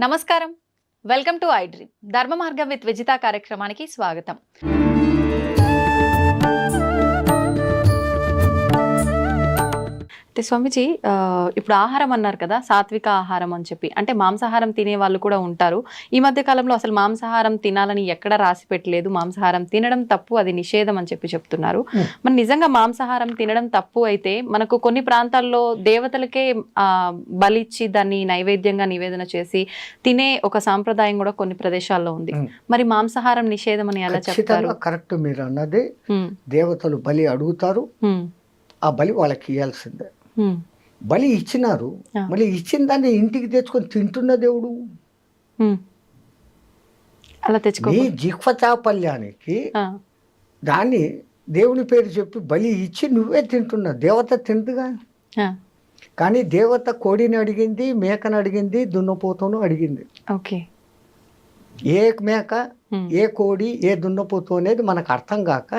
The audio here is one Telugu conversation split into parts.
నమస్కారం. Welcome to I dream. ధర్మ మార్గం విత్ విజిత కార్యక్రమానికి స్వాగతం. అయితే స్వామిజీ, ఇప్పుడు ఆహారం అన్నారు కదా, సాత్విక ఆహారం అని చెప్పి, అంటే మాంసాహారం తినే వాళ్ళు కూడా ఉంటారు. ఈ మధ్య కాలంలో అసలు మాంసాహారం తినాలని ఎక్కడ రాసి పెట్టలేదు. మాంసాహారం తినడం తప్పు, అది నిషేధం అని చెప్పి చెప్తున్నారు. మరి నిజంగా మాంసాహారం తినడం తప్పు అయితే మనకు కొన్ని ప్రాంతాల్లో దేవతలకే బలిచ్చి దాన్ని నైవేద్యంగా నివేదన చేసి తినే ఒక సాంప్రదాయం కూడా కొన్ని ప్రదేశాల్లో ఉంది. మరి మాంసాహారం నిషేధం అని ఎలా చెప్తారు? కరెక్ట్, మీరు అన్నది. దేవతలు బలి అడుగుతారు, ఆ బలి వాళ్ళకి ఇవ్వాల్సిందే. బలి ఇచ్చినారు, మళ్ళీ ఇచ్చిన దాన్ని ఇంటికి తెచ్చుకొని తింటున్న దేవుడు. అలా తెచ్చుకో, నీ జిహ్వ చాపల్యానికి దాన్ని దేవుని పేరు చెప్పి బలి ఇచ్చి నువ్వే తింటున్నా. దేవత తింటుగా. కానీ దేవత కోడిని అడిగింది, మేకను అడిగింది, దున్నపోతును అడిగింది. ఓకే, ఏ మేక, ఏ కోడి, ఏ దున్నపోతు అనేది మనకు అర్థం కాక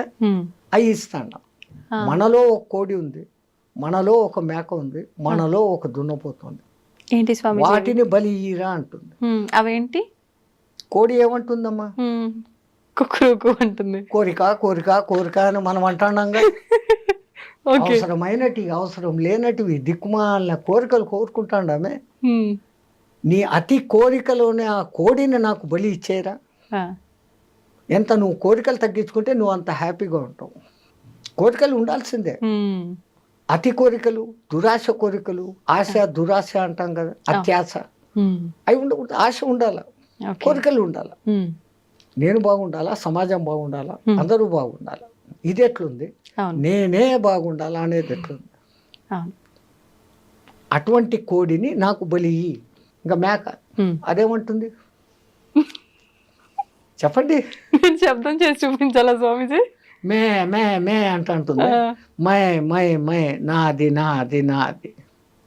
అవి ఇస్తాడు. మనలో ఒక కోడి ఉంది, మనలో ఒక మేక ఉంది, మనలో ఒక దున్నపోతుంది. ఏంటి స్వామి వాటిని బలి ఇయ్యరా అంటుంది. అవేంటి? కోడి ఏమంటుందమ్మా? కుక్కు అంటుంది. కోరిక కోరిక కోరిక అని మనం అంటున్నాంగా. అవసరమైనటివి, అవసరం లేనటివి, దిక్కుమాలిన కోరికలు కోరుకుంటాండామే. నీ అతి కోరికలోనే ఆ కోడిని నాకు బలి ఇచ్చేరా. ఎంత నువ్వు కోరికలు తగ్గించుకుంటే నువ్వు అంత హ్యాపీగా ఉంటావు. కోరికలు ఉండాల్సిందే. అతి కోరికలు, దురాశ కోరికలు, ఆశ దురాశ అంటాం కదా, అత్యాశ, అవి ఉండకూడదు. ఆశ ఉండాల, కోరికలు ఉండాల. నేను బాగుండాలా, సమాజం బాగుండాలా, అందరూ బాగుండాలా. ఇది ఎట్లుంది? నేనే బాగుండాలా అనేది ఎట్లుంది? అటువంటి కోడిని నాకు బలి. ఇంకా మేక అదేమంటుంది చెప్పండి? శబ్దం చేసి చూపించాలా స్వామిజీ? మే మే మే అంటుంది. మై మై మై, నాది నాది నాది.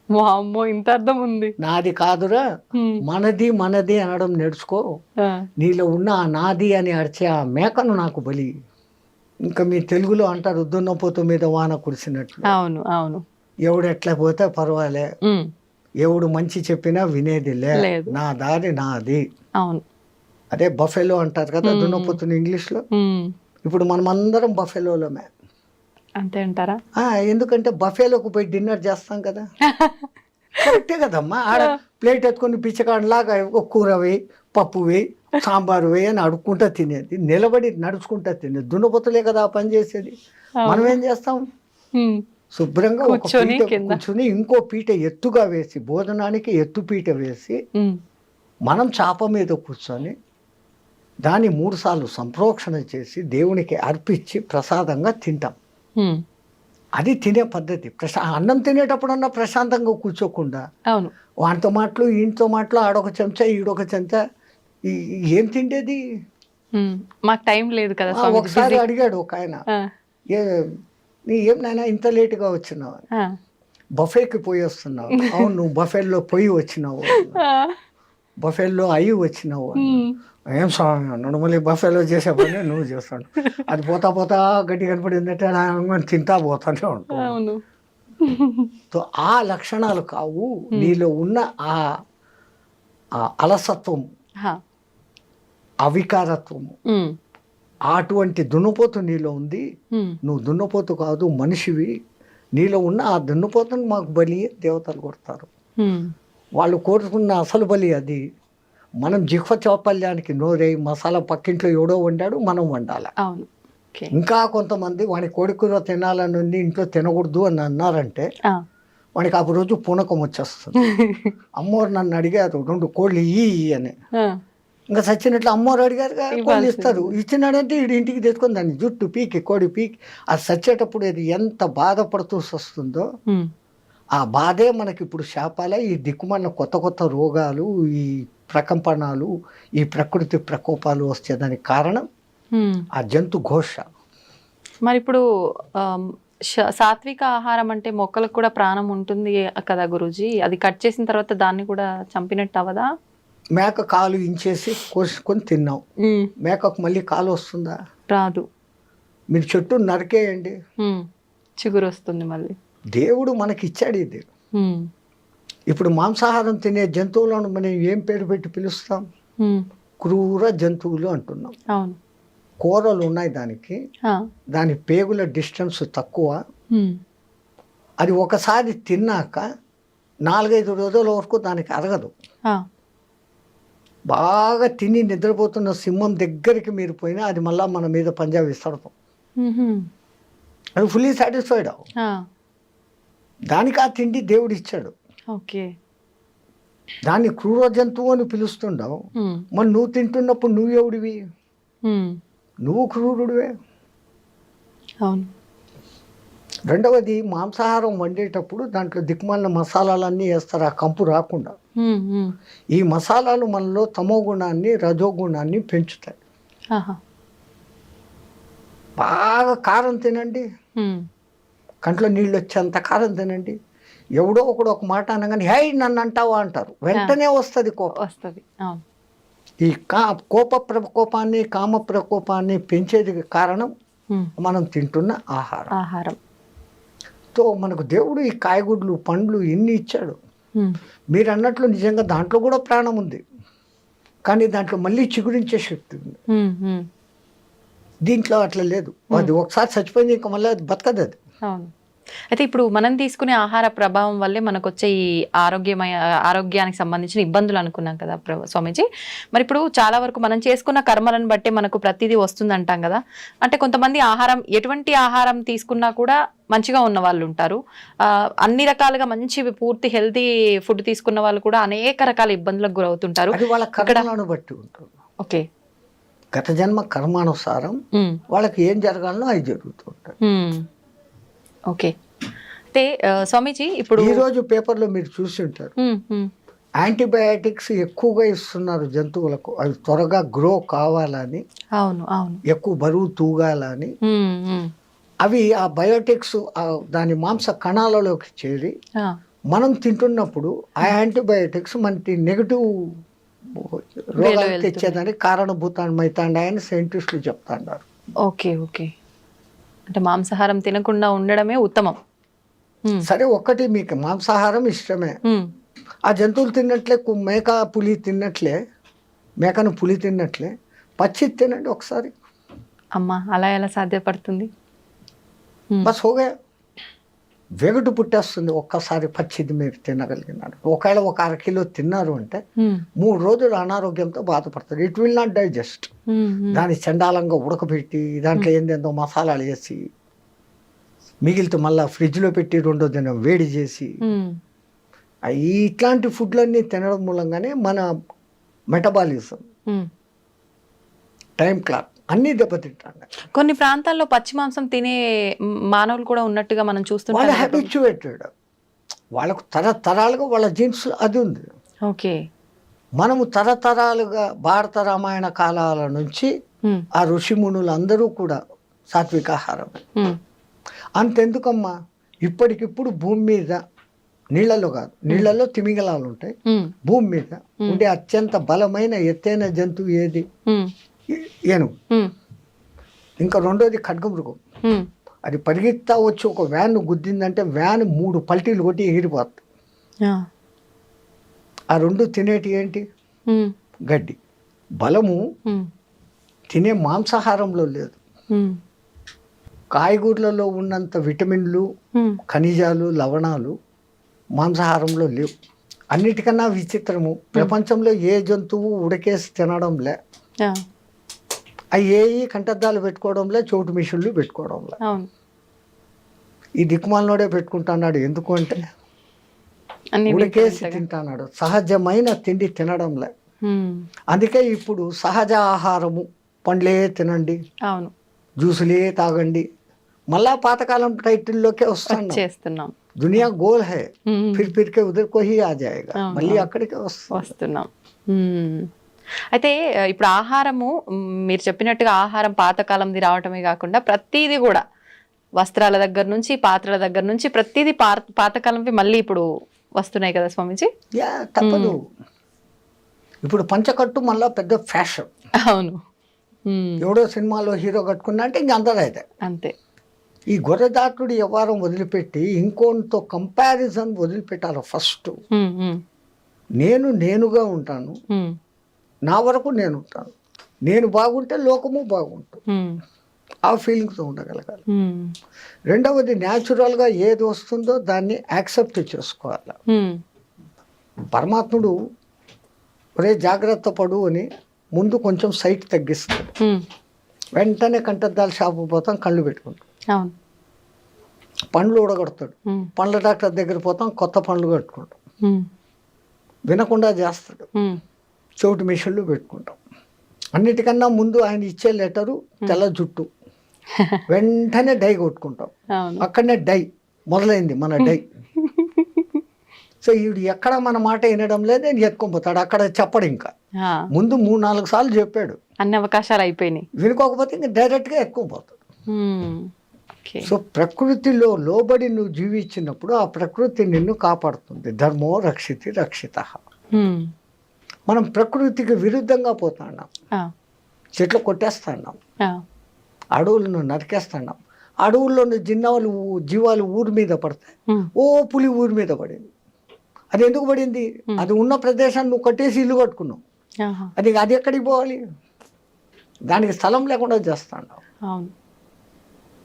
అమ్మో, ఇంత అర్థం ఉంది. నాది కాదురా, మనది మనది అనడం నేర్చుకో. నీలో ఉన్న ఆ నాది అని అరిచే ఆ మేకను నాకు బలి. ఇంకా మీ తెలుగులో అంటారు, దున్నపోతు మీద వాన కురిసినట్లు. అవును అవును. ఎవడు ఎట్లా పోతే పర్వాలే, ఎవడు మంచి చెప్పినా వినేది లేదు, నా దారి నాది. అవును, అదే బఫెలో అంటారు కదా దున్నపోతుని ఇంగ్లీష్లో. ఇప్పుడు మనం అందరం బఫెలోలమే. అంతే అంటారా? ఎందుకంటే బఫేలోకి పోయి డిన్నర్ చేస్తాం కదా. కరెక్టే కదమ్మా. ఆడ ప్లేట్ ఎత్తుకొని పిచ్చకాడలాగా కూరవి, పప్పువి, సాంబారువి అని అడుక్కుంటా తినేది, నిలబడి నడుచుకుంటా తినేది. దున్నపోతులే కదా ఆ పని చేసేది. మనం ఏం చేస్తాం? శుభ్రంగా ఒక పీట కూర్చుని ఇంకో పీట ఎత్తుగా వేసి, భోజనానికి ఎత్తు పీట వేసి, మనం చాప మీద కూర్చొని దాన్ని 3 సార్లు సంప్రోక్షణ చేసి దేవునికి అర్పించి ప్రసాదంగా తింటాం. అది తినే పద్ధతి. అన్నం తినేటప్పుడన్నా ప్రశాంతంగా కూర్చోకుండా వాటితో మాటలు, ఈయనతో మాటలు, ఆడొక చెంచా ఈడొక చెంచా, ఏం తిండేది? మాకు టైం లేదు కదా. ఒకసారి అడిగాడు ఒక ఆయన, ఏం నాయనా ఇంత లేటుగా వచ్చినావు? బఫేకి పోయి వస్తున్నావు. అవును, నువ్వు బఫేల్లో పోయి వచ్చినావు, బఫేల్లో అయ్యి వచ్చినావు. ఏం స్వామి అన్నాడు. మళ్ళీ బఫేలో చేసే పని నువ్వు చేస్తాడు. అది పోతా పోతా గట్టి కనపడిందంటే తింటా పోతానే ఉంటావు. సో ఆ లక్షణాలు కావు. నీలో ఉన్న ఆ అలసత్వం, అవికారత్వము, అటువంటి దున్నపోతు నీలో ఉంది. నువ్వు దున్నపోతు కాదు, మనిషివి. నీలో ఉన్న ఆ దున్నపోతుని మాకు బలి దేవతలు కొడతారు. వాళ్ళు కోరుకున్న అసలు బలి అది. మనం జిహ్వ చాపల్యానికి నోరై మసాలా పక్కింట్లో ఎవడో వండాడు, మనం వండాలి. ఇంకా కొంతమంది వాడి కోడికూర తినాలని ఉంది, ఇంట్లో తినకూడదు అని అన్నారంటే వాడికి ఆ రోజు పూనకం వచ్చేస్తుంది. అమ్మోరు నన్ను అడిగారు 2 కోళ్ళు ఇయ్యి అని. ఇంకా సచ్చినట్లు అమ్మోరు అడిగారు, కోళ్ళు ఇస్తారు. ఇచ్చినాడంటే వీడి ఇంటికి తెచ్చుకొని దాన్ని జుట్టు పీకి, కోడి పీకి, అది సచ్చేటప్పుడు అది ఎంత బాధపడుతూ వస్తుందో ఆ బాధే మనకి ఇప్పుడు శాపాలే. ఈ దిక్కుమన్న కొత్త కొత్త రోగాలు, ఈ ప్రకంపనాలు, ఈ ప్రకృతి ప్రకోపాలు వచ్చేదానికి కారణం ఆ జంతు ఘోష. మరి ఇప్పుడు సాత్విక ఆహారం అంటే మొక్కలకు కూడా ప్రాణం ఉంటుంది కదా గురూజీ, అది కట్ చేసిన తర్వాత దాన్ని కూడా చంపినట్టు అవదా? మేక కాలు ఇంచేసి కోసుకొని తిన్నాం, మేకకు మళ్ళీ కాలు వస్తుందా? రాదు. మీరు చెట్టు నరికేయండి, చిగురు వస్తుంది మళ్ళీ. దేవుడు మనకి ఇచ్చాడు ఇది. ఇప్పుడు మాంసాహారం తినే జంతువులను మనం ఏం పేరు పెట్టి పిలుస్తాం? క్రూర జంతువులు అంటున్నాం. అవును. కూరలు ఉన్నాయి దానికి, దాని పేగుల డిస్టెన్స్ తక్కువ. అది ఒకసారి తిన్నాక 4-5 రోజుల వరకు దానికి అరగదు. బాగా తిని నిద్రపోతున్న సింహం దగ్గరికి మీరు పోయినా అది మళ్ళీ మన మీద పంజా విస్తడతాం. అది ఫుల్లీ సాటిస్ఫైడ్. దానికి ఆ తిండి దేవుడు ఇచ్చాడు. ఓకే. దాన్ని క్రూర జంతువు అని పిలుస్తుండవు. మరి నువ్వు తింటున్నప్పుడు నువ్వు ఎవడివి? నువ్వు క్రూరుడివే. అవును. రెండవది, మాంసాహారం వండేటప్పుడు దాంట్లో దిక్కుమాలిన మసాలాలన్నీ వేస్తారు ఆ కంపు రాకుండా. ఈ మసాలాలు మనలో తమో గుణాన్ని, రజో గుణాన్ని పెంచుతాయి. బాగా కారం తినండి, కంట్లో నీళ్ళు వచ్చేంత కారం తినండి. ఎవడో ఒకడు ఒక మాట అనగానే హై నన్ను అంటావా అంటారు, వెంటనే వస్తుంది కోపం. వస్తుంది. ఈ కోప ప్రకోపాన్ని, కామ ప్రకోపాన్ని పెంచేది కారణం మనం తింటున్న ఆహారం. తో మనకు దేవుడు ఈ కాయగూడ్లు, పండ్లు ఎన్ని ఇచ్చాడు. మీరు అన్నట్లు నిజంగా దాంట్లో కూడా ప్రాణం ఉంది, కానీ దాంట్లో మళ్ళీ చిగురించే శక్తి ఉంది. దీంట్లో అట్లా లేదు. అది ఒకసారి చచ్చిపోయింది, ఇంకా మళ్ళీ అది బతకదు అది. అవును. అయితే ఇప్పుడు మనం తీసుకునే ఆహార ప్రభావం వల్లే మనకు వచ్చే ఈ ఆరోగ్యానికి సంబంధించిన ఇబ్బందులు అనుకున్నాం కదా స్వామీజీ. మరి ఇప్పుడు చాలా వరకు మనం చేసుకున్న కర్మలను బట్టి మనకు ప్రతిదీ వస్తుంది అంటాం కదా. అంటే కొంతమంది ఎటువంటి ఆహారం తీసుకున్నా కూడా మంచిగా ఉన్న వాళ్ళు ఉంటారు. అన్ని రకాలుగా మంచి పూర్తి హెల్తీ ఫుడ్ తీసుకున్న వాళ్ళు కూడా అనేక రకాల ఇబ్బందులకు గురవుతుంటారు. అది వాళ్ళ కర్మలను బట్టి ఉంటుంది. ఓకే. గత జన్మ కర్మానుసారం వాళ్ళకి ఏం జరగాలనో అది జరుగుతుంటాయి. ఓకే. అయితే స్వామీజీ ఇప్పుడు ఈరోజు పేపర్లో మీరు చూసి ఉంటారు, యాంటీబయాటిక్స్ ఎక్కువగా ఇస్తున్నారు జంతువులకు, అవి త్వరగా గ్రో కావాలని, అవును అవును, ఎక్కువ బరువు తూగాలని. అవి ఆ బయోటిక్స్ దాని మాంస కణాలలోకి చేరి మనం తింటున్నప్పుడు ఆ యాంటీబయాటిక్స్ మనకి నెగటివ్ రోగాలు తెచ్చేదానికి కారణభూతమైతాయని సైంటిస్టులు చెప్తాండారు. Okay okay. అంటే మాంసాహారం తినకుండా ఉండడమే ఉత్తమం. సరే, ఒక్కటి మీకు మాంసాహారం ఇష్టమే, ఆ జంతువులు తిన్నట్లే మేక పులి తిన్నట్లే, మేకను పులి తిన్నట్లే పచ్చి తినండి ఒకసారి. అమ్మా, అలా ఎలా సాధ్యపడుతుంది? బస్ హోగా, వెగటు పుట్టేస్తుంది ఒక్కసారి పచ్చిది మీరు తినగలిగినారు. ఒకవేళ ఒక 1/2 కిలో తిన్నారు అంటే 3 రోజులు అనారోగ్యంతో బాధపడతారు. It will not digest. దాన్ని చండాలంగా ఉడకబెట్టి దాంట్లో ఏందేందో మసాలాలు వేసి మిగిలితే మళ్ళీ ఫ్రిడ్జ్లో పెట్టి 2వ దినం వేడి చేసి ఇట్లాంటి ఫుడ్లన్నీ తినడం మూలంగానే మన మెటబాలిజం, టైం క్లాక్ అన్నీ దెబ్బతింటాడు. కొన్ని ప్రాంతాల్లో పచ్చి మాంసం తినే మానవులు కూడా ఉన్నట్టుగా మనం చూస్తున్నాం. వాళ్ళు హ్యాబిచ్యువేటెడ్, వాళ్ళకు తరతరాలుగా వాళ్ళ జీన్స్ అది ఉంది. ఓకే. మనము తరతరాలుగా భారత రామాయణ కాలాల నుంచి ఆ ఋషిమునులు అందరూ కూడా సాత్విక ఆహారమే. అంతెందుకమ్మా, ఇప్పటికిప్పుడు భూమి మీద నీళ్లలో కాదు, నీళ్లలో తిమింగలాలు ఉంటాయి, భూమి మీద ఉండే అత్యంత బలమైన ఎత్తైన జంతువు ఏది? ఏనుగు. ఇంకా 2వది ఖడ్గమృగం. అది పరిగెత్తా వచ్చి ఒక వ్యాన్ గుద్దిందంటే వ్యాన్ 3 పల్టీలు కొట్టి ఎగిరిపోతుంది. ఆ 2 తినేటి ఏంటి? గడ్డి. బలము తినే మాంసాహారంలో లేదు. కాయగూరలలో ఉన్నంత విటమిన్లు, ఖనిజాలు, లవణాలు మాంసాహారంలో లేవు. అన్నిటికన్నా విచిత్రము, ప్రపంచంలో ఏ జంతువు ఉడకేసి తినడంలే, అవి కంటద్దాలు పెట్టుకోవడంలే, చోటు మిషన్లు పెట్టుకోవడంలే. ఈ దిక్కుమాలనోడే పెట్టుకుంటున్నాడు. ఎందుకు అంటే ఉడకేసి తింటున్నాడు, సహజమైన తిండి తినడంలే. అందుకే ఇప్పుడు సహజ ఆహారము, పండ్లే తినండి, జ్యూసులే తాగండి, మళ్ళా పాతకాలం టైటిల్లోకే వస్తున్నాం. దునియా goal high, Phir Phir K ఉదర్ co he ఆ జాయేగా, మళ్ళీ అక్కడికే వస్తున్నాం. అయితే ఇప్పుడు ఆహారము, మీరు చెప్పినట్టుగా ఆహారం పాతకాలంది రావటమే కాకుండా ప్రతిదీ కూడా వస్త్రాల దగ్గర నుంచి, పాత్రల దగ్గర నుంచి ప్రతిదీ పాతకాలంవి మళ్ళీ ఇప్పుడు వస్తున్నాయి కదా స్వామీజీ. తప్పదు. ఇప్పుడు పంచకట్టు మళ్ళీ పెద్ద ఫ్యాషన్. అవును. ఎవడో సినిమాలో హీరో కట్టుకున్నా అంటే ఇంక అందరూ అయితే అంతే. ఈ గొర్రెదాటుడు వ్యవహారం వదిలిపెట్టి ఇంకోటితో కంపారిజన్ వదిలిపెట్టాలి ఫస్ట్. నేనుగా ఉంటాను, నా వరకు నేను ఉంటాను, నేను బాగుంటే లోకము బాగుంటుంది, ఆ ఫీలింగ్తో ఉండగలగాలి. రెండవది న్యాచురల్గా ఏది వస్తుందో దాన్ని యాక్సెప్ట్ చేసుకోవాలి. పరమాత్ముడు ఒరే జాగ్రత్త పడు అని ముందు కొంచెం సైట్ తగ్గిస్తాడు, వెంటనే కంటద్దాలు షాపు పోతాం, కళ్ళు పెట్టుకుంటాం, పండ్లు ఊడగొడతాడు, పండ్ల డాక్టర్ దగ్గర పోతాం, కొత్త పండ్లు కట్టుకుంటాం, వినకుండా చేస్తాడు, చెవిటి మిషన్లు పెట్టుకుంటాం. అన్నిటికన్నా ముందు ఆయన ఇచ్చే లెటరు తెల్ల జుట్టు, వెంటనే డై కొట్టుకుంటాం, అక్కడనే డై మొదలైంది మన డై. సో వీడు ఎక్కడ మన మాట వినడం లేదు, నేను ఎత్తుకొని అక్కడ చెప్పడు, ఇంకా ముందు 3-4 సార్లు చెప్పాడు, అన్ని అవకాశాలు అయిపోయినాయి, వినుకోకపోతే ఇంకా డైరెక్ట్గా ఎత్తుకుపోతాడు. సో ప్రకృతిలో లోబడి నువ్వు జీవించినప్పుడు ఆ ప్రకృతి నిన్ను కాపాడుతుంది. ధర్మో రక్షితి రక్షిత. మనం ప్రకృతికి విరుద్ధంగా పోతున్నాం, చెట్లు కొట్టేస్తున్నాం, అడవులను నరికేస్తున్నాం, అడవుల్లోని జీవాలు ఊరి మీద పడతాయి. ఓ పులి ఊరి మీద పడింది, అది ఎందుకు పడింది? అది ఉన్న ప్రదేశాన్ని నువ్వు కట్టేసి ఇల్లు కట్టుకున్నావు, అది ఎక్కడికి పోవాలి? దానికి స్థలం లేకుండా చేస్తున్నావు.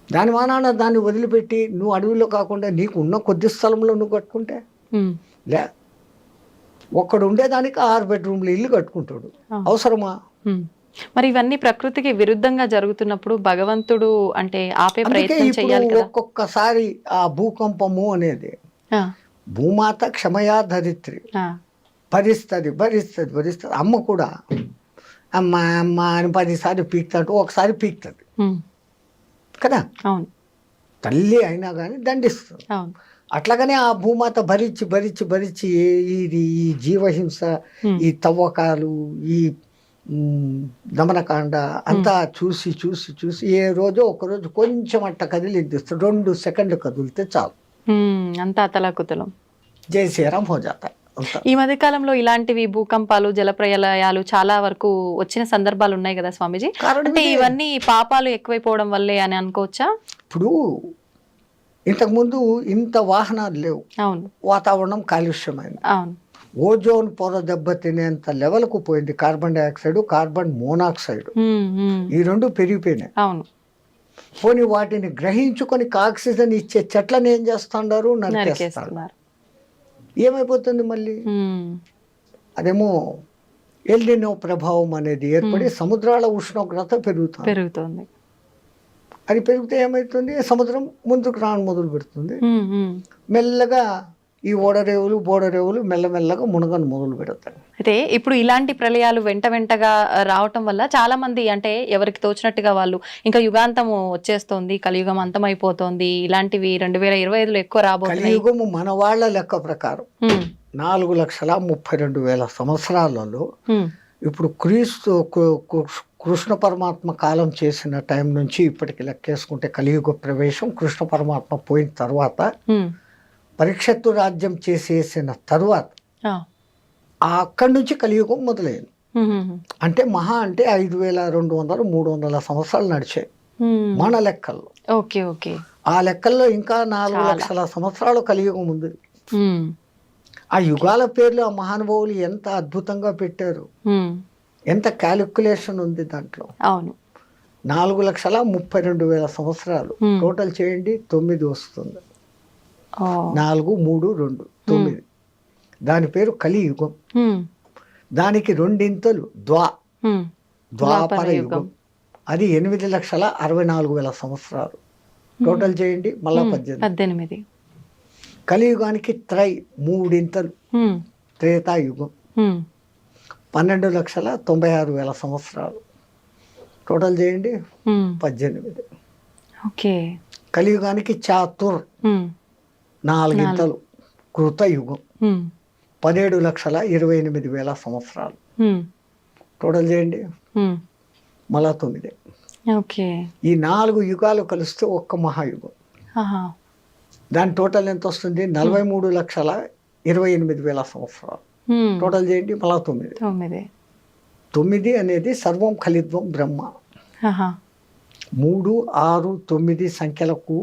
దాని మానాన దాన్ని వదిలిపెట్టి నువ్వు అడవిలో కాకుండా నీకు ఉన్న కొద్ది స్థలంలో నువ్వు కట్టుకుంటే లే, ఒక్కడు ఉండేదానికి 6 బెడ్రూమ్లు ఇల్లు కట్టుకుంటాడు, అవసరమా? మరి ఇవన్నీ ప్రకృతికి విరుద్ధంగా జరుగుతున్నప్పుడు భగవంతుడు అంటే ఆపే ప్రయత్నం చేయాలి కదా. ఒక్కొక్కసారి ఆ భూకంపము అనేది భూమాత క్షమయా ధరిత్రి, భరిస్తుంది. అమ్మ కూడా అమ్మ అమ్మ అని 10 సార్లు పీక్తాడు, ఒకసారి పీక్తుంది కదా. అవును, తల్లి అయినా కానీ దండిస్తుంది. అట్లాగనే ఆ భూమాత భరించి ఈ జీవహింస, ఈ తవ్వకాలు, ఈ దమనకాండ అంతా చూసి ఏ రోజో ఒకరోజు కొంచెం అట్ట కదిలిస్తాడు, 2 సెకండ్లు కదిలితే చాలు, అంతా అతలాకుతలం, జై శ్రీరామ్ హో జాతా. ఈ మధ్య కాలంలో ఇలాంటివి భూకంపాలు, జలప్రలయాలు చాలా వరకు వచ్చిన సందర్భాలు ఉన్నాయి కదా స్వామీజీ. అంటే ఇవన్నీ పాపాలు ఎక్కువైపోవడం వల్లే అని అనుకోవచ్చా? ఇప్పుడు ఇంతకుముందు ఇంత వాహనాలు లేవు, అవును, వాతావరణం కాలుష్యమైంది, అవును, ఓజోన్ పొర దెబ్బతినేంత లెవెల్కు పోయింది, కార్బన్ డైఆక్సైడ్, కార్బన్ మోనాక్సైడ్, ఈ 2 పెరిగిపోయినాయి. అవును, పోనీ వాటిని గ్రహించుకొని ఆక్సిజన్ ఇచ్చే చెట్లను ఏం చేస్తున్నారు? నరికేస్తున్నారు. ఏమైపోతుంది మళ్ళీ? అదేమో ఎల్నినో ప్రభావం అనేది ఏర్పడి సముద్రాల ఉష్ణోగ్రత పెరుగుతుంది. అది పెరిగితే ఏమవుతుంది? సముద్రం ముందుకు రాను మొదలు పెడుతుంది, మెల్లగా ఈ బోడరేవులు మెల్లమెల్లగా మునగను మొదలు పెడతాయి. అయితే ఇప్పుడు ఇలాంటి ప్రళయాలు వెంటగా రావటం వల్ల చాలా మంది అంటే ఎవరికి తోచినట్టుగా వాళ్ళు ఇంకా యుగాంతము వచ్చేస్తోంది, కలియుగం అంతమైపోతోంది, ఇలాంటివి 2025లో ఎక్కువ రాబోతుంది. కలియుగము మన వాళ్ళ లెక్క ప్రకారం 4,32,000 సంవత్సరాలలో ఇప్పుడు కృష్ణ పరమాత్మ కాలం చేసిన టైం నుంచి ఇప్పటికి లెక్కేసుకుంటే కలియుగ ప్రవేశం, కృష్ణ పరమాత్మ పోయిన తర్వాత, పరీక్షత్తు రాజ్యం చేసేసిన తరువాత అక్కడి నుంచి కలియుగం మొదలైంది. అంటే మహా అంటే 5,200-300 సంవత్సరాలు నడిచాయి మన లెక్కల్లో. ఆ లెక్కల్లో ఇంకా 4,00,000 సంవత్సరాలు కలియుగం ఉంది. ఆ యుగాల పేర్లు ఆ మహానుభావులు ఎంత అద్భుతంగా పెట్టారు, ఎంత క్యాలిక్యులేషన్ ఉంది దాంట్లో. అవును, 4,32,000 సంవత్సరాలు టోటల్ చేయండి, 9 వస్తుంది. 4, 3, 2, 9. దాని పేరు కలియుగం. దానికి 2 ద్వాపర యుగం, అది 8,64,000 సంవత్సరాలు టోటల్ చేయండి, మళ్ళా 18. కలియుగానికి 3 త్రేతాయుగం, 12,96,000 సంవత్సరాలు టోటల్ చేయండి, 18. కలియుగానికి చాతుర్ 4 కృతయుగం, 17,28,000 సంవత్సరాలు టోటల్ చేయండి, మళ్ళా 9. ఈ 4 యుగాలు కలిస్తే ఒక్క మహాయుగం. దాని టోటల్ ఎంత వస్తుంది? 43,28,000 సంవత్సరాలు టోటల్ చేయండి, మళ్ళా 9. 9 అనేది సర్వం ఖలిద్వం బ్రహ్మ. 3, 6, 9 సంఖ్యలకు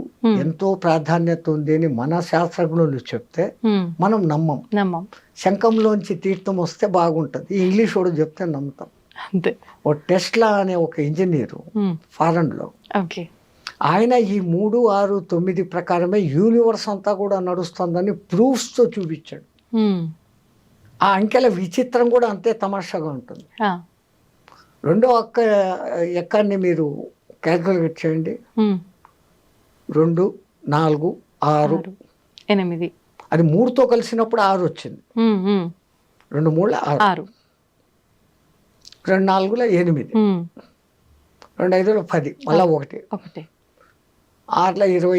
ఎంతో ప్రాధాన్యత ఉంది అని మన శాస్త్రజ్ఞులు చెప్తే మనం నమ్మం. శంఖంలోంచి తీర్థం వస్తే బాగుంటుంది, ఇంగ్లీష్ వాడు చెప్తే నమ్ముతాం. అంతే. ఓ టెస్లా అనే ఒక ఇంజనీరు ఫారెన్లో, ఓకే, ఆయన ఈ 3, 6, 9 ప్రకారమే యూనివర్స్ అంతా కూడా నడుస్తుందని ప్రూఫ్స్తో చూపించాడు. ఆ అంకెల విచిత్రం కూడా అంతే తమాషాగా ఉంటుంది. రెండో ఎక్కాన్ని మీరు క్యాల్కులేట్ చేయండి. 2, 4, 6, 8. అది 3తో కలిసినప్పుడు 6 వచ్చింది. 2 3 6, 2 4 8, 2 5 10, మళ్ళా 1, 6 20,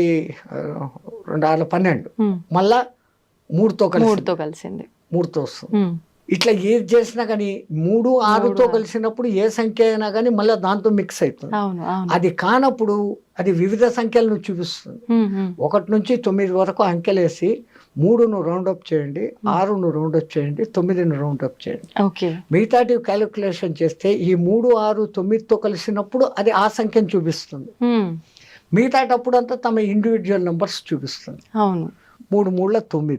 2 6 12, మళ్ళా 3తో కలిసింది, 3తో వస్తుంది. ఇట్లా ఏది చేసినా కానీ 3, 6తో కలిసినప్పుడు ఏ సంఖ్య అయినా కానీ మళ్ళీ దాంతో మిక్స్ అవుతుంది. అది కానప్పుడు అది వివిధ సంఖ్యలను చూపిస్తుంది. 1 నుంచి 9 వరకు అంకెలేసి 3ను రౌండప్ చేయండి, 6ను రౌండప్ చేయండి, 9ను రౌండప్ చేయండి. మిగతాటి క్యాలిక్యులేషన్ చేస్తే ఈ 3, 6, 9తో కలిసినప్పుడు అది ఆ సంఖ్యను చూపిస్తుంది. మిగతాటప్పుడు అంతా తమ ఇండివిజువల్ నెంబర్స్ చూపిస్తుంది. 3 3 9,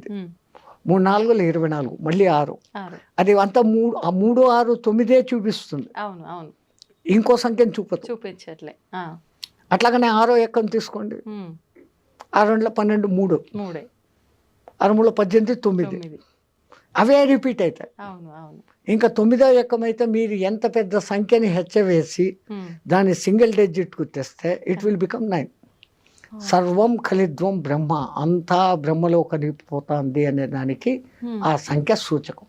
3 4 24, మళ్ళీ 6, అది అంతా 3 6 9 చూపిస్తుంది. ఇంకో సంఖ్యను చూపించట్లే. అట్లాగనే 6వ ఎక్కను తీసుకోండి, 6 2 12, 3 6 3 18, 9, అవే రిపీట్ అవుతాయి. ఇంకా 9వ ఎక్కం అయితే మీరు ఎంత పెద్ద సంఖ్యని హెచ్చవేసి దాన్ని సింగిల్ డిజిట్కు తెస్తే ఇట్ విల్ బికమ్ 9. సర్వం ఖలిద్వం బ్రహ్మ, అంతా బ్రహ్మలో కలిగిపోతుంది అనే దానికి ఆ సంఖ్య సూచకం.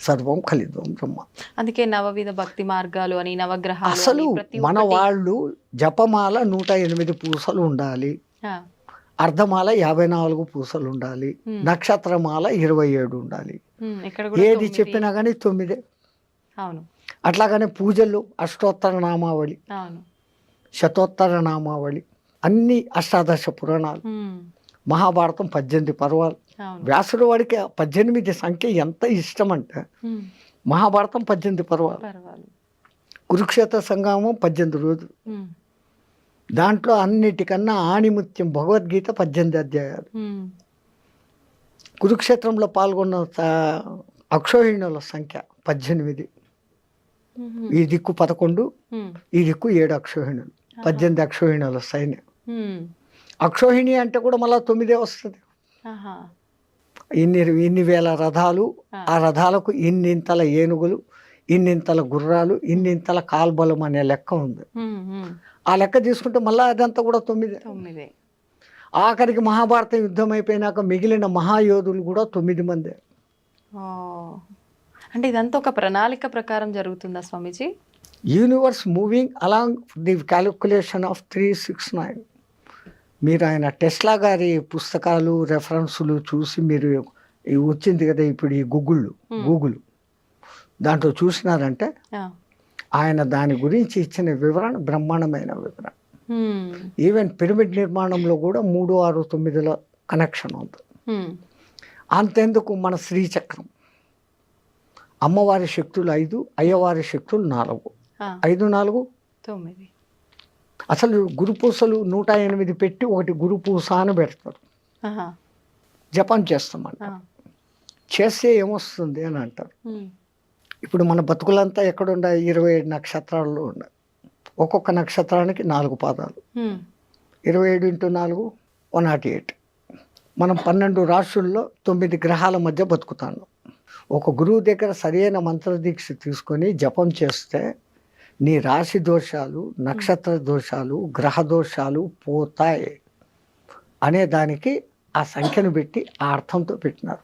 సర్వం ఖలిద్వం బ్రహ్మ. అందుకే నవవిధ భక్తి మార్గాలు అని, నవగ్రహాలు. అసలు మన వాళ్ళు జపమాల 108 పూసలు ఉండాలి, అర్ధమాల 54 పూసలు ఉండాలి, నక్షత్రమాల 27 ఉండాలి. ఏది చెప్పినా కానీ 9. అట్లాగనే పూజలు అష్టోత్తర నామావళి, శతోత్తర నామావళి, అన్ని అష్టాదశ పురాణాలు, మహాభారతం 18 పర్వాలు. వ్యాసుడు వాడికి 18 సంఖ్య ఎంత ఇష్టం అంటే మహాభారతం 18 పర్వాలు, కురుక్షేత్ర సంగ్రామం 18 రోజులు, దాంట్లో అన్నిటికన్నా ఆణిముత్యం భగవద్గీత 18 అధ్యాయాలు. కురుక్షేత్రంలో పాల్గొన్న అక్షోహిణుల సంఖ్య 18, ఈ దిక్కు 11, ఈ దిక్కు 7 అక్షోహిణులు, 18 అక్షోహిణుల సైన్యం. అక్షోహిణి అంటే కూడా మళ్ళీ 9 వస్తుంది. ఇన్ని వేల రథాలు, ఆ రథాలకు ఇన్నింతల ఏనుగులు, ఇన్నింతల గుర్రాలు, ఇన్నింతల కాల్బలం అనే లెక్క ఉంది. ఆ లెక్క తీసుకుంటే మళ్ళీ అదంతా కూడా 9. ఆఖరికి మహాభారతం యుద్ధం అయిపోయినాక మిగిలిన మహాయోధులు కూడా 9 మందే. అంటే ఇదంతా ఒక ప్రణాళిక ప్రకారం జరుగుతుందా స్వామీజీ? Universe moving along the calculation of 369. మీరు ఆయన టెస్లా గారి పుస్తకాలు రెఫరెన్సులు చూసి మీరు వచ్చింది కదా ఇప్పుడు ఈ గూగుల్ దాంట్లో చూసినారంటే ఆయన దాని గురించి ఇచ్చిన వివరణ బ్రహ్మాండమైన వివరణ. ఈవెన్ పిరమిడ్ నిర్మాణంలో కూడా 3 6 9ల కనెక్షన్ ఉంది. అంతెందుకు మన శ్రీచక్రం, అమ్మవారి శక్తులు 5, అయ్యవారి శక్తులు 4, 5 4 9. అసలు గురుపూసలు 108 పెట్టి ఒకటి గురుపూస అని పెడతారు, జపం చేస్తామంట. చేస్తే ఏమొస్తుంది అని అంటారు. ఇప్పుడు మన బతుకులంతా ఎక్కడుండాయి? 27 నక్షత్రాల్లో ఉన్నాయి. ఒక్కొక్క నక్షత్రానికి 4 పాదాలు, 27 × 4 108. మనం 12 రాశుల్లో 9 గ్రహాల మధ్య బతుకుతాను. ఒక గురువు దగ్గర సరైన మంత్రదీక్ష తీసుకొని జపం చేస్తే నీ రాశి దోషాలు, నక్షత్ర దోషాలు, గ్రహ దోషాలు పోతాయి అనే దానికి ఆ సంఖ్యను పెట్టి ఆ అర్థంతో పెట్టినారు.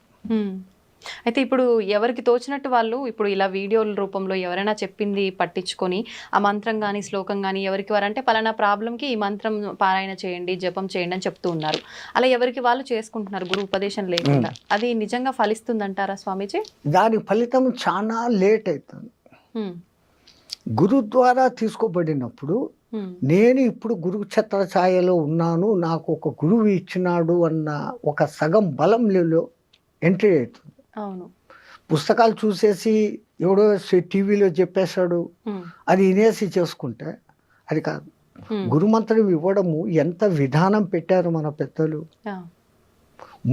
అయితే ఇప్పుడు ఎవరికి తోచినట్టు వాళ్ళు ఇప్పుడు ఇలా వీడియోల రూపంలో ఎవరైనా చెప్పింది పట్టించుకొని ఆ మంత్రం కానీ శ్లోకం కానీ ఎవరికి వారంటే పలానా ప్రాబ్లంకి ఈ మంత్రం పారాయణ చేయండి, జపం చేయండి అని చెప్తూ ఉన్నారు. అలా ఎవరికి వాళ్ళు చేసుకుంటున్నారు గురు ఉపదేశం లేకుండా. అది నిజంగా ఫలిస్తుందంటారా స్వామీజీ? దాని ఫలితం చాలా లేట్ అవుతుంది. గురు ద్వారా తీసుకోబడినప్పుడు నేను ఇప్పుడు గురువు ఛత్ర ఛాయలో ఉన్నాను, నాకు ఒక గురువు ఇచ్చినాడు అన్న ఒక సగం బలంలో ఎంట్రీ అవుతుంది. అవును, పుస్తకాలు చూసేసి ఎవడో టీవీలో చెప్పేశాడు అది వినేసి చేసుకుంటే అది కాదు. గురుమంత్రం ఇవ్వడము ఎంత విధానం పెట్టారు మన పెద్దలు.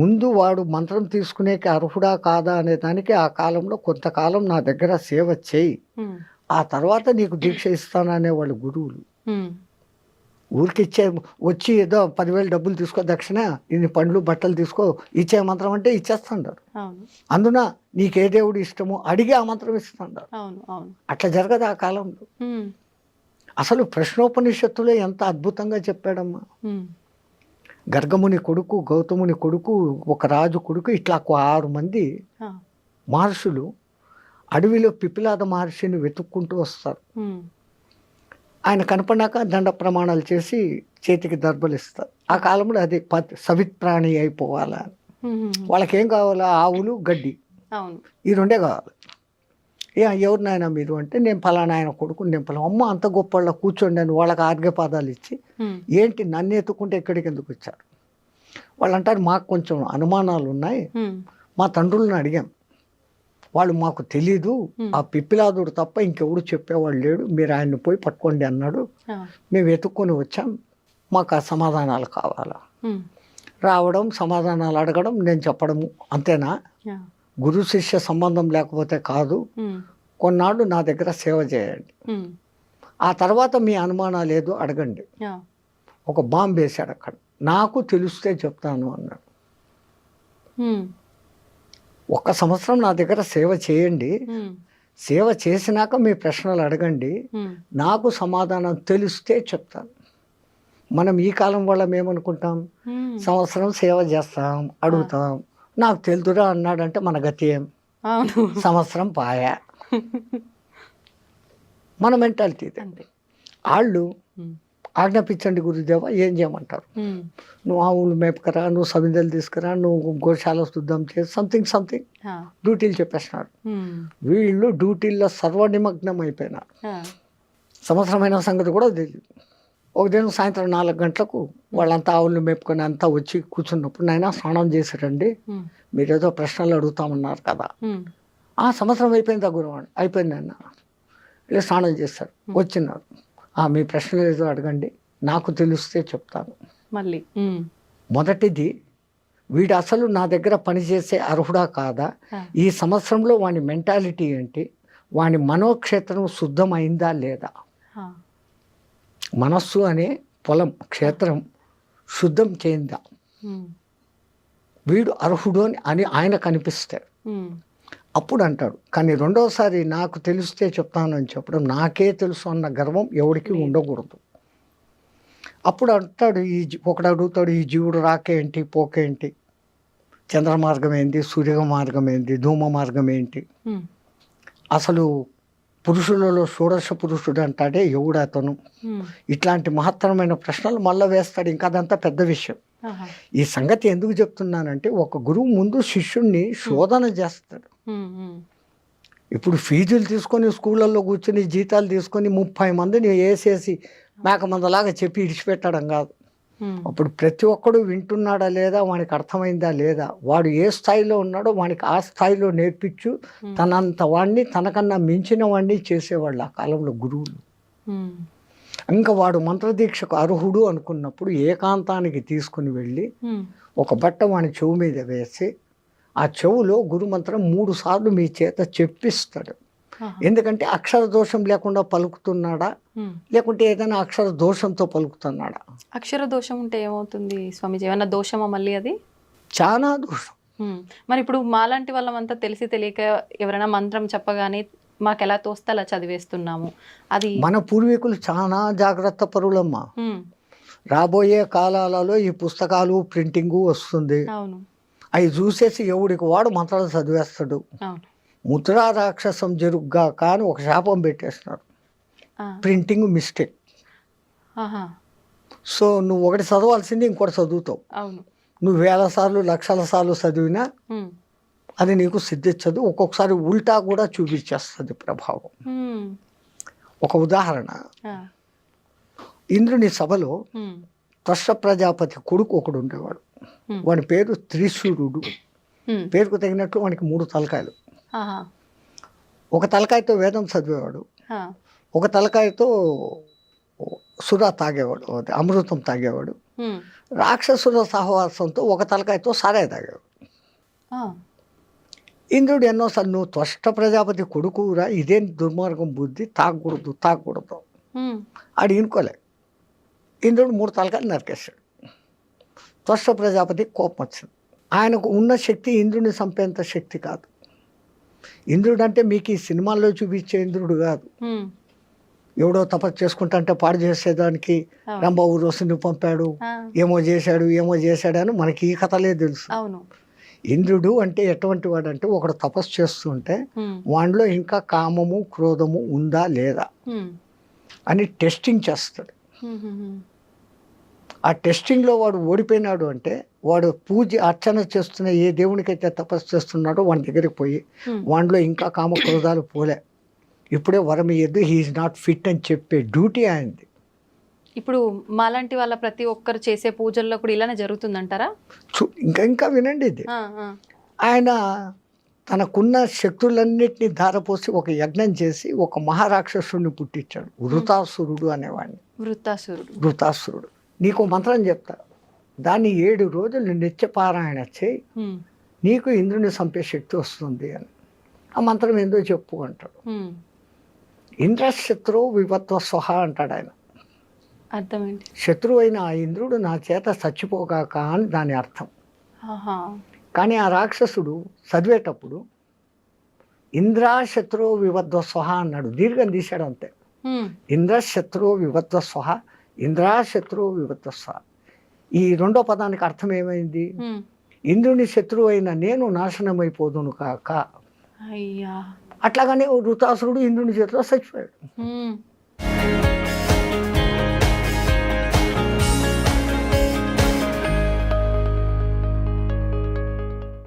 ముందు వాడు మంత్రం తీసుకునేకి అర్హుడా కాదా అనే దానికి ఆ కాలంలో కొంతకాలం నా దగ్గర సేవ చేయి, ఆ తర్వాత నీకు దీక్ష ఇస్తాననే వాళ్ళు గురువులు. ఊరికి ఇచ్చే వచ్చి ఏదో 10,000 డబ్బులు తీసుకో దక్షిణ, ఇన్ని పండ్లు బట్టలు తీసుకో, ఇచ్చే మంత్రం అంటే ఇచ్చేస్తుంటారు. అందున నీకే దేవుడు ఇష్టమో అడిగి ఆ మంత్రం ఇస్తుంటారు. అట్లా జరగదు ఆ కాలంలో. అసలు ప్రశ్నోపనిషత్తులో ఎంత అద్భుతంగా చెప్పాడమ్మా. గర్గముని కొడుకు, గౌతముని కొడుకు, ఒక రాజు కొడుకు, ఇట్లా 6 మంది మహర్షులు అడవిలో పిపిలాద మహర్షిని వెతుక్కుంటూ వస్తారు. ఆయన కనపడినాక దండ ప్రమాణాలు చేసి చేతికి దర్భలు ఇస్తారు. ఆ కాలంలో అది సవిత్ప్రాణి అయిపోవాలా. వాళ్ళకేం కావాలా? ఆవులు, గడ్డి, ఈ 2 కావాలి. ఎవరు నాయన మీరు అంటే, నేను ఫలానా ఆయన కొడుకు, నేను ఫలానా. అమ్మ అంత గొప్ప వాళ్ళ కూర్చోండి అని వాళ్ళకి ఆర్ఘ్యపాదాలు ఇచ్చి, ఏంటి నన్ను ఎత్తుకుంటే ఎక్కడికి ఎందుకు వచ్చారు? వాళ్ళు అంటారు, మాకు కొంచెం అనుమానాలు ఉన్నాయి, మా తండ్రులను అడిగాం, వాళ్ళు మాకు తెలీదు, ఆ పిప్పిలాదుడు తప్ప ఇంకెవడు చెప్పేవాడు లేడు, మీరు ఆయన్ని పోయి పట్టుకోండి అన్నాడు, మేము వెతుక్కొని వచ్చాం, మాకు ఆ సమాధానాలు కావాలా. రావడం, సమాధానాలు అడగడం, నేను చెప్పడము, అంతేనా? గురు శిష్య సంబంధం లేకపోతే కాదు. కొన్నాళ్ళు నా దగ్గర సేవ చేయండి, ఆ తర్వాత మీ అనుమానాలు ఏదో అడగండి. ఒక బాంబు వేశాడు అక్కడ, నాకు తెలిస్తే చెప్తాను అన్నాడు. 1 సంవత్సరం నా దగ్గర సేవ చేయండి, సేవ చేసినాక మీ ప్రశ్నలు అడగండి, నాకు సమాధానం తెలిస్తే చెప్తాను. మనం ఈ కాలం వాళ్ళం ఏమనుకుంటాం? సంవత్సరం సేవ చేస్తాం, అడుగుతాం, నాకు తెలుదురా అన్నాడంటే మన గతి ఏం? సంవత్సరం పాయా. మన మెంటాలిటీ ఇది. వాళ్ళు ఆజ్ఞాపించండి గురుదేవ, ఏం చేయమంటారు? నువ్వు ఆవులు మేపకరా, నువ్వు సమిదలు తీసుకురా, నువ్వు గోశాల శుద్ధం చేసి సంథింగ్ డ్యూటీలు చెప్పేస్తున్నారు. వీళ్ళు డ్యూటీల్లో సర్వనిమగ్నం అయిపోయినారు. సంవత్సరమైన సంగతి కూడా తెలియదు. ఒక దినం సాయంత్రం 4 గంటలకు వాళ్ళంతా ఆవులు మేపుకొని అంతా వచ్చి కూర్చున్నప్పుడు, నాయన స్నానం చేశారండి, మీరేదో ప్రశ్నలు అడుగుతామన్నారు కదా. ఆ సంవత్సరం అయిపోయిందా గురువాడు? అయిపోయింది అన్న. ఇలా స్నానం చేశారు, వచ్చినారు, మీ ప్రశ్నలు ఏదో అడగండి, నాకు తెలిస్తే చెప్తాను. మళ్ళీ మొదటిది, వీడు అసలు నా దగ్గర పనిచేసే అర్హుడా కాదా, ఈ సంవత్సరంలో వాని మెంటాలిటీ ఏంటి, వాని మనోక్షేత్రం శుద్ధమైందా లేదా. మనస్సు అనే పొలం, క్షేత్రం శుద్ధం చేయిందా, వీడు అర్హుడు అని ఆయన కనిపిస్తాడు. అప్పుడు అంటాడు. కానీ రెండోసారి నాకు తెలిస్తే చెప్తాను అని చెప్పడం, నాకే తెలుసు అన్న గర్వం ఎవరికి ఉండకూడదు. అప్పుడు అంటాడు, ఒకడు అడుగుతాడు, ఈ జీవుడు రాకేంటి, పోకేంటి, చంద్ర మార్గం ఏంటి, సూర్య మార్గం ఏంటి, ధూమ మార్గం ఏంటి, అసలు పురుషులలో షోడశ పురుషుడు అంటాడే ఎవడు అతను, ఇట్లాంటి మహత్తరమైన ప్రశ్నలు మళ్ళీ వేస్తాడు. ఇంకా అదంతా పెద్ద విషయం. ఈ సంగతి ఎందుకు చెప్తున్నానంటే, ఒక గురువు ముందు శిష్యుణ్ణి శోధన చేస్తాడు. ఇప్పుడు ఫీజులు తీసుకొని స్కూళ్ళల్లో కూర్చొని జీతాలు తీసుకొని 30 మందిని వేసేసి మేకమందలాగా చెప్పి ఇడిచిపెట్టడం కాదు. అప్పుడు ప్రతి ఒక్కడు వింటున్నాడా లేదా, వానికి అర్థమైందా లేదా, వాడు ఏ స్థాయిలో ఉన్నాడో వానికి ఆ స్థాయిలో నేర్పించు, తనంత వాడిని తనకన్నా మించిన వాడిని చేసేవాళ్ళు ఆ కాలంలో గురువులు. ఇంకా వాడు మంత్రదీక్షకు అర్హుడు అనుకున్నప్పుడు ఏకాంతానికి తీసుకుని వెళ్ళి ఒక బట్ట వాని చెవు మీద వేసి, ఆ చెవులో గురుమంత్రం 3 సార్లు మీ చేత చెప్పిస్తాడు. ఎందుకంటే అక్షర దోషం లేకుండా పలుకుతున్నాడా, లేకుంటే ఏదైనా అక్షర దోషంతో పలుకుతున్నాడా. అక్షర దోషం ఉంటే ఏమవుతుంది స్వామిజీ? ఏమన్నా దోషమా మళ్ళీ? అది చాలా దోషం. మరి ఇప్పుడు మాలాంటి వాళ్ళమంతా తెలిసి తెలియక ఎవరైనా మంత్రం చెప్పగానే మాకు ఎలా తోస్తే అలా చదివేస్తున్నాము. అది మన పూర్వీకులు చాలా జాగ్రత్త పరులమ్మా. రాబోయే కాలాలలో ఈ పుస్తకాలు ప్రింటింగు వస్తుంది, అవి చూసేసి ఎవడికి వాడు మంత్రాలు చదివేస్తాడు. ముద్రా రాక్షసం జరుగుగా కానీ ఒక శాపం పెట్టేస్తున్నారు, ప్రింటింగ్ మిస్టేక్. సో నువ్వు ఒకటి చదవాల్సింది ఇంకోటి చదువుతావు. నువ్వు 1000 సార్లు 1,00,000 సార్లు చదివినా అది నీకు సిద్ధించదు. ఒక్కొక్కసారి ఉల్టా కూడా చూపించేస్తుంది ప్రభావం. ఒక ఉదాహరణ, ఇంద్రుని సభలో త్వష్ట ప్రజాపతి కొడుకు ఒకడు ఉండేవాడు. వాడి పేరు త్రిశూరుడు. పేరుకు తగినట్లు వానికి 3 తలకాయలు. ఒక తలకాయతో వేదం చదివేవాడు, ఒక తలకాయతో సురా తాగేవాడు, అదే అమృతం తాగేవాడు. హ్మ్. రాక్షసుల సహవాసంతో ఒక తలకాయతో సారాయి తాగేవాడు. ఆ. ఇంద్రుడు ఎన్నోసార్లు నువ్వు త్వష్ట ప్రజాపతి కొడుకురా, ఇదేం దుర్మార్గం బుద్ధి, తాగకూడదు. హ్మ్. ఆడు ఇనుకోలే. ఇంద్రుడు 3 తలకాయలు నరికేశాడు. త్వష్ట ప్రజాపతి కోపం వచ్చింది. ఆయనకు ఉన్న శక్తి ఇంద్రుడిని చంపేంత శక్తి కాదు. ఇంద్రుడు అంటే మీకు ఈ సినిమాల్లో చూపించే ఇంద్రుడు కాదు. హ్మ్. ఎవడో తపస్సు చేసుకుంటే పాడు చేసేదానికి అవును. రంభ ఊరోసుని పంపాడు, ఆ. ఏమో చేశాడు అని మనకి ఈ కథలే తెలుసు. అవును. ఇంద్రుడు అంటే ఎటువంటి వాడు అంటే, ఒకడు తపస్సు చేస్తుంటే హ్మ్. వాడిలో ఇంకా కామము క్రోధము ఉందా లేదా హ్మ్. అని టెస్టింగ్ చేస్తాడు. హ్మ్. హ్మ్. ఆ టెస్టింగ్లో వాడు ఓడిపోయినాడు అంటే, వాడు పూజ అర్చన చేస్తున్న ఏ దేవునికైతే తపస్సు చేస్తున్నాడో వాడి దగ్గరికి పోయి హ్మ్. వాడిలో ఇంకా కామ క్రోధాలు పోలే, ఇప్పుడే వరం ఇయ్యద్దు, హీఈస్ నాట్ ఫిట్ అని చెప్పే డ్యూటీ ఆయనది. ఇప్పుడు మాలాంటి వాళ్ళ ప్రతి ఒక్కరు చేసే పూజల్లో కూడా ఇలానే జరుగుతుందంటారా? ఇంకా వినండి ఇది. ఆ, ఆ. ఆయన తనకున్న శక్తులన్నిటినీ ధారపోసి ఒక యజ్ఞం చేసి ఒక మహారాక్షసుడిని పుట్టించాడు, వృతాసురుడు అనేవాడిని. వృతాసురుడు. నీకు మంత్రం చెప్తా, దాన్ని 7 రోజులు నిత్యపారాయణ చేయి, హ్మ్. నీకు ఇంద్రుని చంపే శక్తి వస్తుంది అని. ఆ మంత్రం ఏందో చెప్పు అంటాడు. హ్మ్. ఇంద్రశత్రువు వివత్వ స్వహ అంటాడు ఆయన. అర్థం ఏంటి? శత్రువు అయిన ఆ ఇంద్రుడు నా చేత చచ్చిపోగాక అని దాని అర్థం. ఆహా. కానీ ఆ రాక్షసుడు చదివేటప్పుడు ఇంద్రాశత్రువు వివద్వ స్వహ అన్నాడు, దీర్ఘం తీశాడు అంతే. హ్మ్. ఇంద్రశత్రువు వివద్వ స్వహ, ఇంద్రాశత్రువు వివద్వ స్వహ. ఈ రెండో పదానికి అర్థం ఏమైంది? హ్మ్. ఇంద్రుని శత్రువు అయిన నేను నాశనమైపోదును కాక. అయ్యా. అట్లాగనే వృతాసురుడు ఇంద్రుని చేతిలో చచ్చిపోయాడు. హ్మ్.